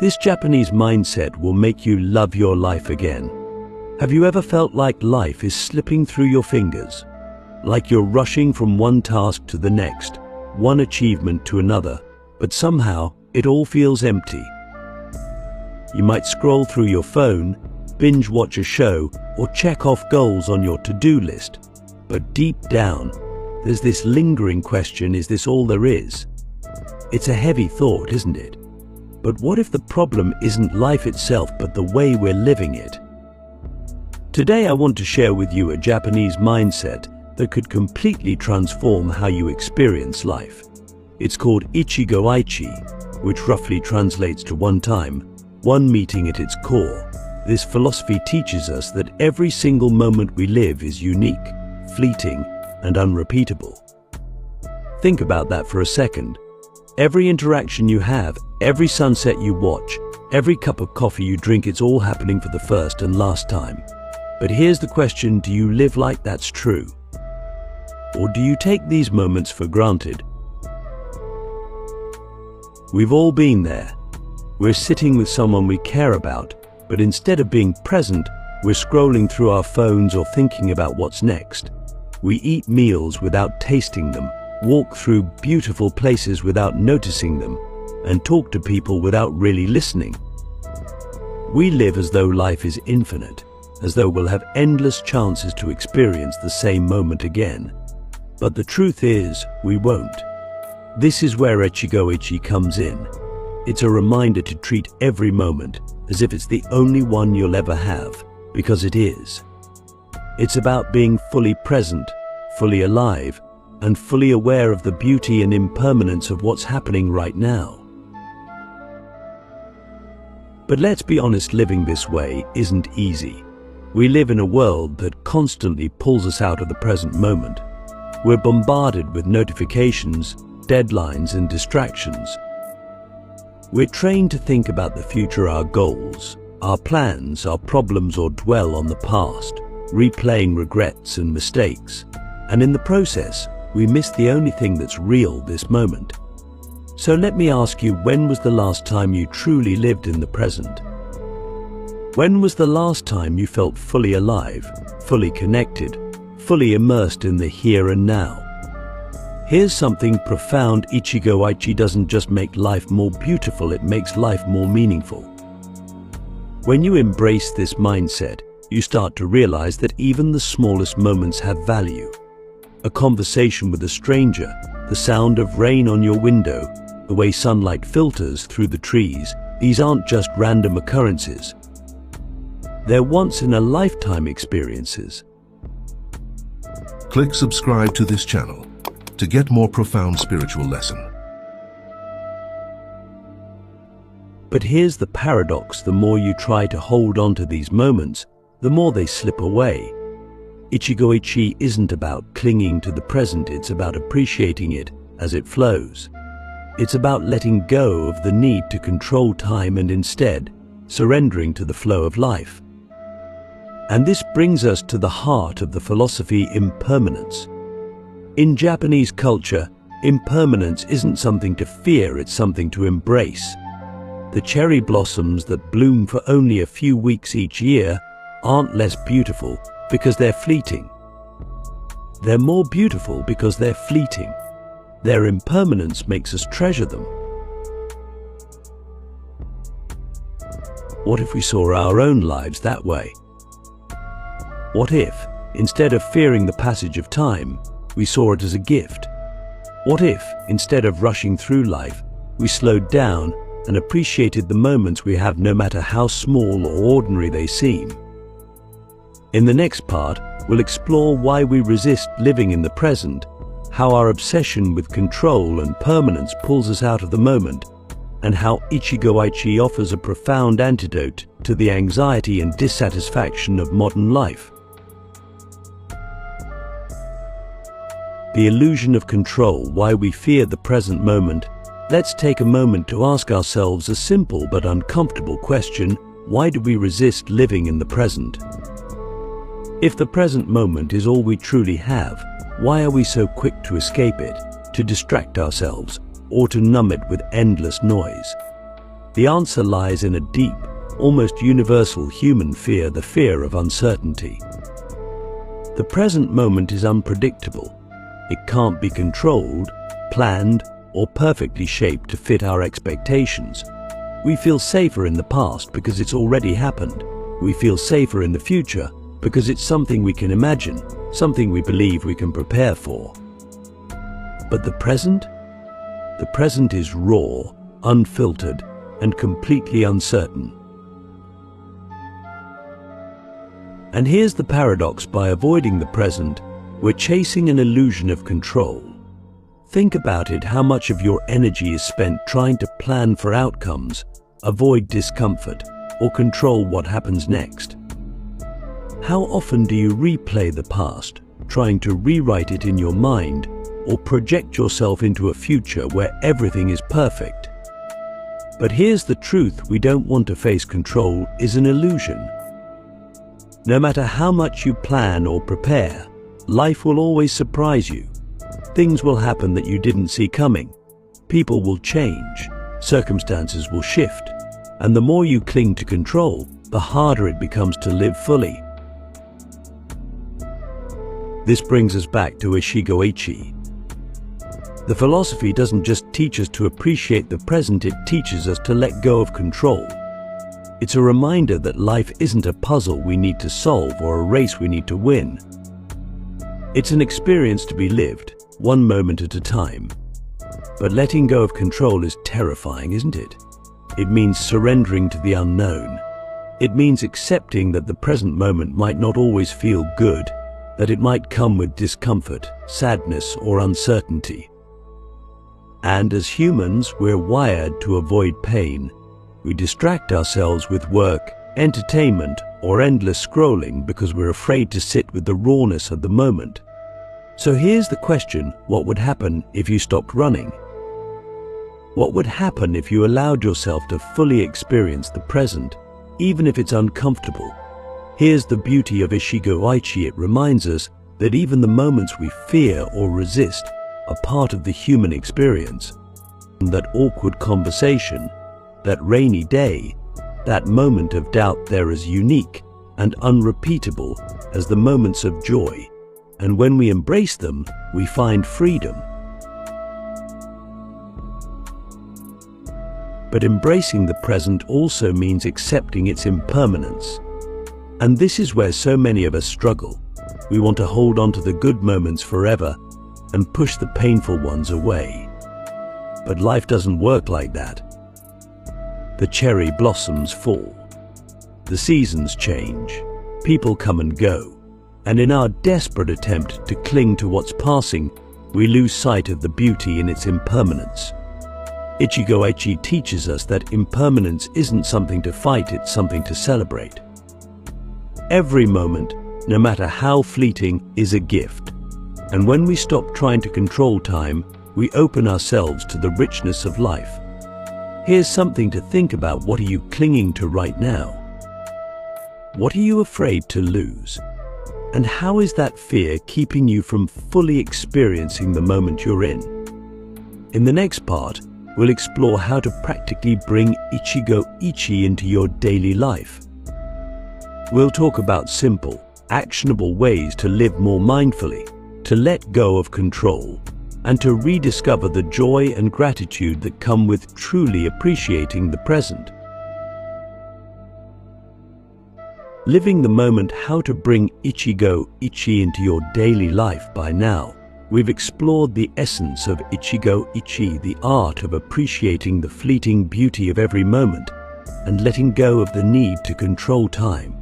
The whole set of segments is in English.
This Japanese mindset will make you love your life again. Have you ever felt like life is slipping through your fingers? Like you're rushing from one task to the next, one achievement to another, but somehow it all feels empty. You might scroll through your phone, binge watch a show, or check off goals on your to-do list. But deep down, there's this lingering question, is this all there is? It's a heavy thought, isn't it? But what if the problem isn't life itself, but the way we're living it? Today I want to share with you a Japanese mindset that could completely transform how you experience life. It's called Ichigo Aichi, which roughly translates to one time, one meeting at its core. This philosophy teaches us that every single moment we live is unique, fleeting, and unrepeatable. Think about that for a second. Every interaction you have, every sunset you watch, every cup of coffee you drink, it's all happening for the first and last time. But here's the question, do you live like that's true? Or do you take these moments for granted? We've all been there. We're sitting with someone we care about, but instead of being present, we're scrolling through our phones or thinking about what's next. We eat meals without tasting them, walk through beautiful places without noticing them, and talk to people without really listening. We live as though life is infinite, as though we'll have endless chances to experience the same moment again. But the truth is, we won't. This is where Ichigo Aichi comes in. It's a reminder to treat every moment as if it's the only one you'll ever have, because it is. It's about being fully present, fully alive, and fully aware of the beauty and impermanence of what's happening right now. But let's be honest, living this way isn't easy. We live in a world that constantly pulls us out of the present moment. We're bombarded with notifications, deadlines, and distractions. We're trained to think about the future, our goals, our plans, our problems, or dwell on the past, replaying regrets and mistakes. And in the process, we miss the only thing that's real, this moment. So let me ask you, when was the last time you truly lived in the present? When was the last time you felt fully alive, fully connected, fully immersed in the here and now? Here's something profound. Ichigo Aichi doesn't just make life more beautiful, it makes life more meaningful. When you embrace this mindset, you start to realize that even the smallest moments have value. A conversation with a stranger, the sound of rain on your window, the way sunlight filters through the trees, these aren't just random occurrences. They're once-in-a-lifetime experiences. Click subscribe to this channel to get more profound spiritual lesson. But here's the paradox: the more you try to hold on to these moments, the more they slip away. Ichigo Aichi isn't about clinging to the present, it's about appreciating it as it flows. It's about letting go of the need to control time and instead surrendering to the flow of life. And this brings us to the heart of the philosophy, impermanence. In Japanese culture, impermanence isn't something to fear, it's something to embrace. The cherry blossoms that bloom for only a few weeks each year aren't less beautiful because they're fleeting. They're more beautiful because they're fleeting. Their impermanence makes us treasure them. What if we saw our own lives that way? What if, instead of fearing the passage of time, we saw it as a gift? What if, instead of rushing through life, we slowed down and appreciated the moments we have, no matter how small or ordinary they seem? In the next part, we'll explore why we resist living in the present, how our obsession with control and permanence pulls us out of the moment, and how Ichigo Aichi offers a profound antidote to the anxiety and dissatisfaction of modern life. The illusion of control, why we fear the present moment. Let's take a moment to ask ourselves a simple but uncomfortable question: why do we resist living in the present? If the present moment is all we truly have, why are we so quick to escape it, to distract ourselves, or to numb it with endless noise? The answer lies in a deep, almost universal human fear, the fear of uncertainty. The present moment is unpredictable. It can't be controlled, planned, or perfectly shaped to fit our expectations. We feel safer in the past because it's already happened. We feel safer in the future because it's something we can imagine, something we believe we can prepare for. But the present? The present is raw, unfiltered, and completely uncertain. And here's the paradox: by avoiding the present, we're chasing an illusion of control. Think about it: how much of your energy is spent trying to plan for outcomes, avoid discomfort, or control what happens next? How often do you replay the past, trying to rewrite it in your mind, or project yourself into a future where everything is perfect? But here's the truth: we don't want to face. Control is an illusion. No matter how much you plan or prepare, life will always surprise you. Things will happen that you didn't see coming. People will change, circumstances will shift, and the more you cling to control, the harder it becomes to live fully. This brings us back to Ichigo-ichi. The philosophy doesn't just teach us to appreciate the present, it teaches us to let go of control. It's a reminder that life isn't a puzzle we need to solve or a race we need to win. It's an experience to be lived, one moment at a time. But letting go of control is terrifying, isn't it? It means surrendering to the unknown. It means accepting that the present moment might not always feel good, that it might come with discomfort, sadness, or uncertainty. And as humans, we're wired to avoid pain. We distract ourselves with work, entertainment, or endless scrolling because we're afraid to sit with the rawness of the moment. So here's the question: what would happen if you stopped running? What would happen if you allowed yourself to fully experience the present, even if it's uncomfortable? Here's the beauty of Ichigo-ichi: it reminds us that even the moments we fear or resist are part of the human experience. That awkward conversation, that rainy day, that moment of doubt, they're as unique and unrepeatable as the moments of joy. And when we embrace them, we find freedom. But embracing the present also means accepting its impermanence. And this is where so many of us struggle. We want to hold on to the good moments forever and push the painful ones away. But life doesn't work like that. The cherry blossoms fall. The seasons change. People come and go. And in our desperate attempt to cling to what's passing, we lose sight of the beauty in its impermanence. Ichigo-ichi teaches us that impermanence isn't something to fight, it's something to celebrate. Every moment, no matter how fleeting, is a gift. And when we stop trying to control time, we open ourselves to the richness of life. Here's something to think about: what are you clinging to right now? What are you afraid to lose? And how is that fear keeping you from fully experiencing the moment you're in? In the next part, we'll explore how to practically bring Ichigo-ichi into your daily life. We'll talk about simple, actionable ways to live more mindfully, to let go of control, and to rediscover the joy and gratitude that come with truly appreciating the present. Living the moment: how to bring Ichigo-ichi into your daily life. By now, we've explored the essence of Ichigo-ichi, the art of appreciating the fleeting beauty of every moment and letting go of the need to control time.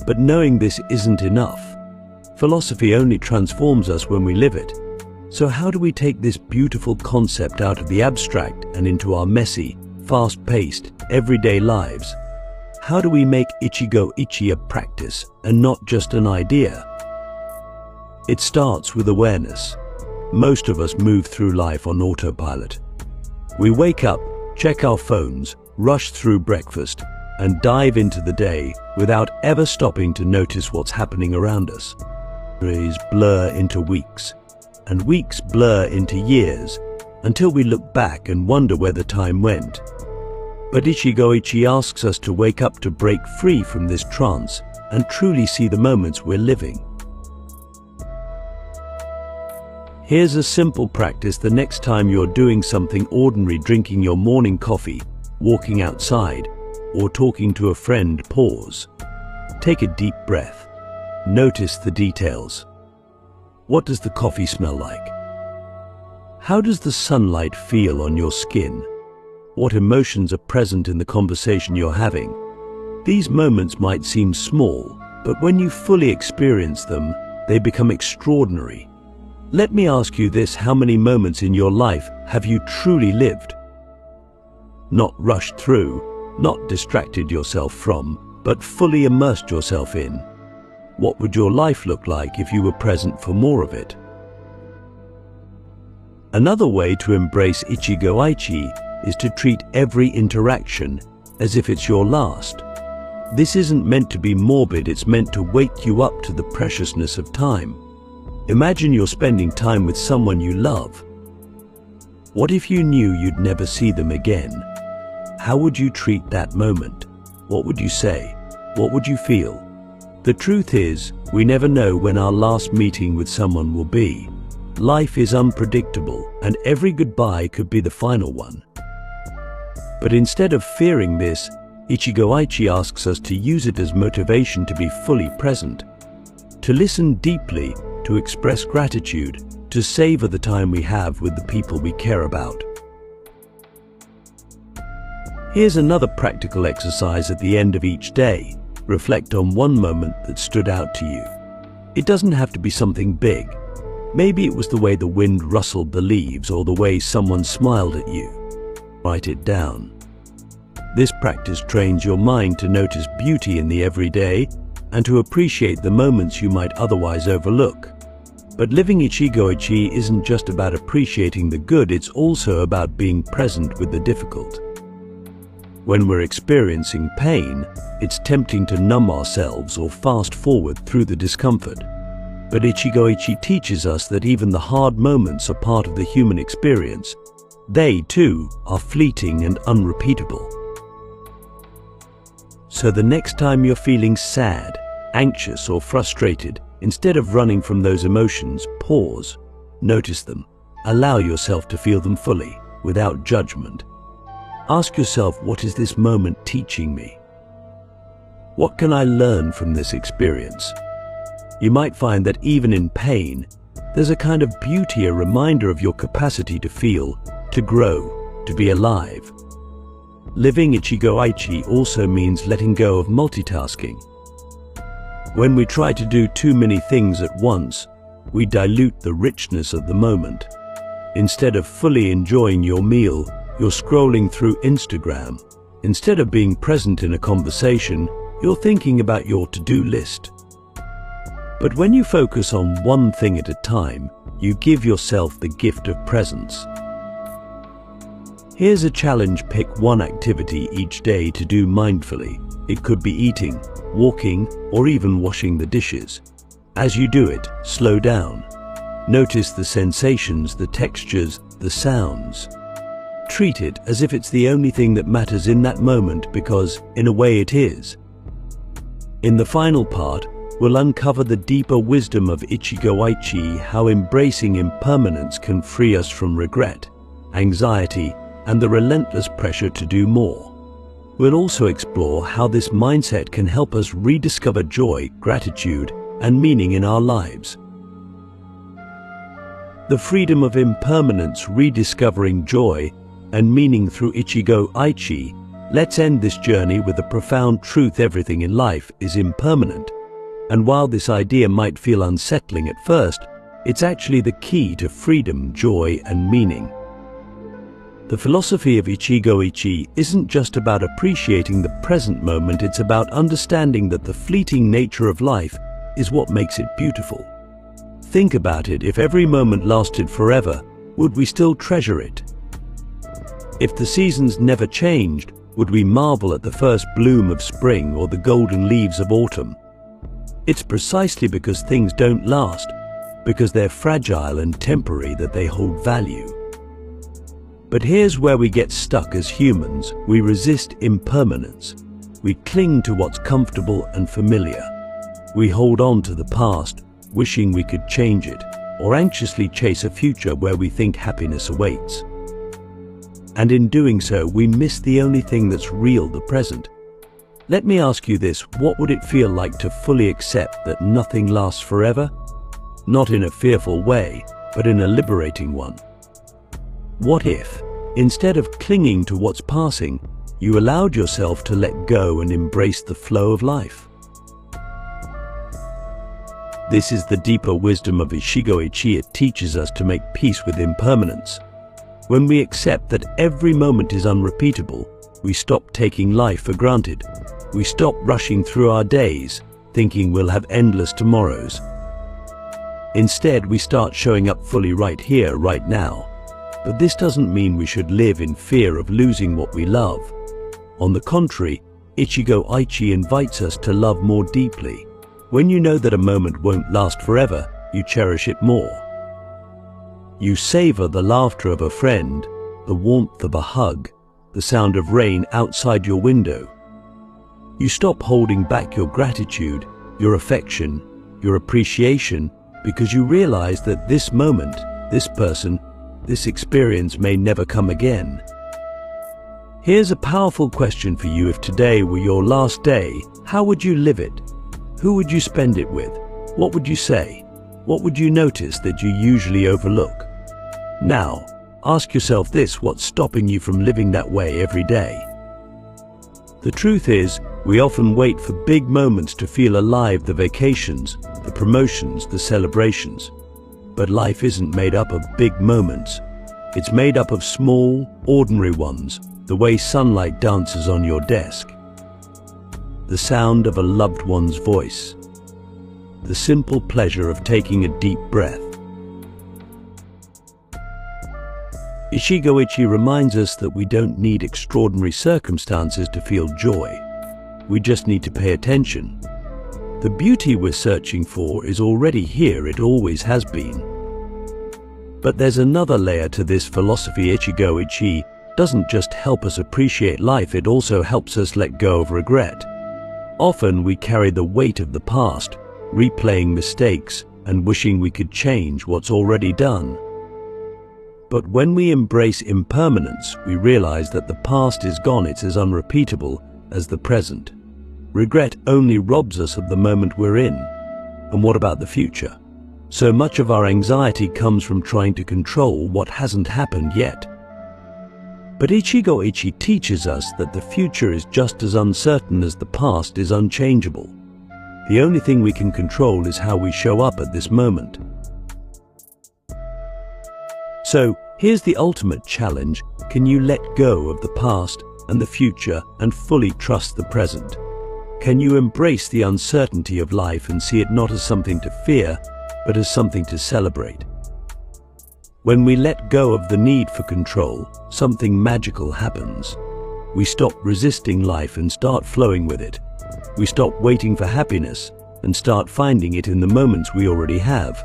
But knowing this isn't enough. Philosophy only transforms us when we live it. So how do we take this beautiful concept out of the abstract and into our messy, fast-paced, everyday lives? How do we make Ichigo-ichi a practice and not just an idea? It starts with awareness. Most of us move through life on autopilot. We wake up, check our phones, rush through breakfast, and dive into the day without ever stopping to notice what's happening around us. Days blur into weeks, and weeks blur into years, until we look back and wonder where the time went. But Ichigo-ichi asks us to wake up to break free from this trance and truly see the moments we're living. Here's a simple practice the next time you're doing something ordinary, drinking your morning coffee, walking outside, or talking to a friend. Pause. Take a deep breath. Notice the details. What does the coffee smell like? How does the sunlight feel on your skin? What emotions are present in the conversation you're having? These moments might seem small, but when you fully experience them, they become extraordinary. Let me ask you this: how many moments in your life have you truly lived? Not rushed through, not distracted yourself from, but fully immersed yourself in. What would your life look like if you were present for more of it? Another way to embrace Ichigo-ichi is to treat every interaction as if it's your last. This isn't meant to be morbid, it's meant to wake you up to the preciousness of time. Imagine you're spending time with someone you love. What if you knew you'd never see them again? How would you treat that moment? What would you say? What would you feel? The truth is, we never know when our last meeting with someone will be. Life is unpredictable, and every goodbye could be the final one. But instead of fearing this, Ichigo-ichi asks us to use it as motivation to be fully present, to listen deeply, to express gratitude, to savor the time we have with the people we care about. Here's another practical exercise at the end of each day. Reflect on one moment that stood out to you. It doesn't have to be something big. Maybe it was the way the wind rustled the leaves or the way someone smiled at you. Write it down. This practice trains your mind to notice beauty in the everyday and to appreciate the moments you might otherwise overlook. But living Ichigo-ichi isn't just about appreciating the good, it's also about being present with the difficult. When we're experiencing pain, it's tempting to numb ourselves or fast forward through the discomfort. But Ichigo-ichi teaches us that even the hard moments are part of the human experience. They, too, are fleeting and unrepeatable. So the next time you're feeling sad, anxious, or frustrated, instead of running from those emotions, pause, notice them, allow yourself to feel them fully, without judgment. Ask yourself, what is this moment teaching me? What can I learn from this experience? You might find that even in pain, there's a kind of beauty, a reminder of your capacity to feel, to grow, to be alive. Living Ichigo-ichi also means letting go of multitasking. When we try to do too many things at once, we dilute the richness of the moment. Instead of fully enjoying your meal, you're scrolling through Instagram. Instead of being present in a conversation, you're thinking about your to-do list. But when you focus on one thing at a time, you give yourself the gift of presence. Here's a challenge: pick one activity each day to do mindfully. It could be eating, walking, or even washing the dishes. As you do it, slow down. Notice the sensations, the textures, the sounds. Treat it as if it's the only thing that matters in that moment, because, in a way, it is. In the final part, we'll uncover the deeper wisdom of Ichigo-ichi, how embracing impermanence can free us from regret, anxiety, and the relentless pressure to do more. We'll also explore how this mindset can help us rediscover joy, gratitude, and meaning in our lives. The freedom of impermanence, rediscovering joy and meaning through Ichigo-ichi. Let's end this journey with the profound truth: everything in life is impermanent. And while this idea might feel unsettling at first, it's actually the key to freedom, joy, and meaning. The philosophy of Ichigo-ichi isn't just about appreciating the present moment, it's about understanding that the fleeting nature of life is what makes it beautiful. Think about it: if every moment lasted forever, would we still treasure it? If the seasons never changed, would we marvel at the first bloom of spring or the golden leaves of autumn? It's precisely because things don't last, because they're fragile and temporary, that they hold value. But here's where we get stuck as humans. We resist impermanence. We cling to what's comfortable and familiar. We hold on to the past, wishing we could change it, or anxiously chase a future where we think happiness awaits. And in doing so, we miss the only thing that's real, the present. Let me ask you this: what would it feel like to fully accept that nothing lasts forever? Not in a fearful way, but in a liberating one. What if, instead of clinging to what's passing, you allowed yourself to let go and embrace the flow of life? This is the deeper wisdom of Ichigo-ichi. It teaches us to make peace with impermanence. When we accept that every moment is unrepeatable, we stop taking life for granted. We stop rushing through our days, thinking we'll have endless tomorrows. Instead, we start showing up fully right here, right now. But this doesn't mean we should live in fear of losing what we love. On the contrary, Ichigo-ichi invites us to love more deeply. When you know that a moment won't last forever, you cherish it more. You savor the laughter of a friend, the warmth of a hug, the sound of rain outside your window. You stop holding back your gratitude, your affection, your appreciation, because you realize that this moment, this person, this experience may never come again. Here's a powerful question for you. If today were your last day, how would you live it? Who would you spend it with? What would you say? What would you notice that you usually overlook? Now, ask yourself this: what's stopping you from living that way every day? The truth is, we often wait for big moments to feel alive, the vacations, the promotions, the celebrations. But life isn't made up of big moments. It's made up of small, ordinary ones, the way sunlight dances on your desk, the sound of a loved one's voice, the simple pleasure of taking a deep breath. Ichigo-ichi reminds us that we don't need extraordinary circumstances to feel joy. We just need to pay attention. The beauty we're searching for is already here. It always has been. But there's another layer to this philosophy. Ichigo-ichi doesn't just help us appreciate life, it also helps us let go of regret. Often we carry the weight of the past, replaying mistakes and wishing we could change what's already done. But when we embrace impermanence, we realize that the past is gone. It's as unrepeatable as the present. Regret only robs us of the moment we're in. And what about the future? So much of our anxiety comes from trying to control what hasn't happened yet. But Ichigo-ichi teaches us that the future is just as uncertain as the past is unchangeable. The only thing we can control is how we show up at this moment. So, here's the ultimate challenge. Can you let go of the past and the future and fully trust the present? Can you embrace the uncertainty of life and see it not as something to fear, but as something to celebrate? When we let go of the need for control, something magical happens. We stop resisting life and start flowing with it. We stop waiting for happiness and start finding it in the moments we already have.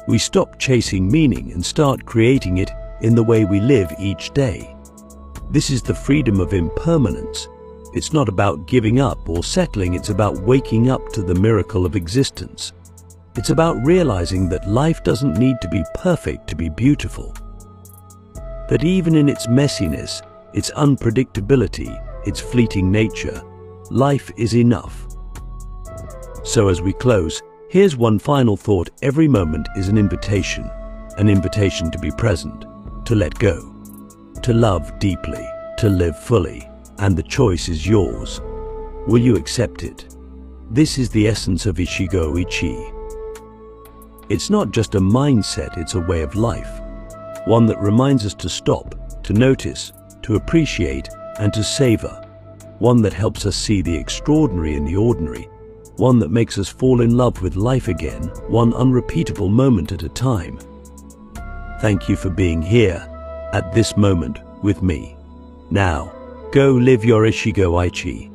We stop chasing meaning and start creating it in the way we live each day. This is the freedom of impermanence. It's not about giving up or settling, it's about waking up to the miracle of existence. It's about realizing that life doesn't need to be perfect to be beautiful. That even in its messiness, its unpredictability, its fleeting nature, life is enough. So as we close, here's one final thought. Every moment is an invitation to be present, to let go, to love deeply, to live fully, and the choice is yours. Will you accept it? This is the essence of Ichigo-ichi. It's not just a mindset, it's a way of life. One that reminds us to stop, to notice, to appreciate, and to savor. One that helps us see the extraordinary in the ordinary. One that makes us fall in love with life again, one unrepeatable moment at a time. Thank you for being here, at this moment, with me. Now, go live your Ichigo-ichi.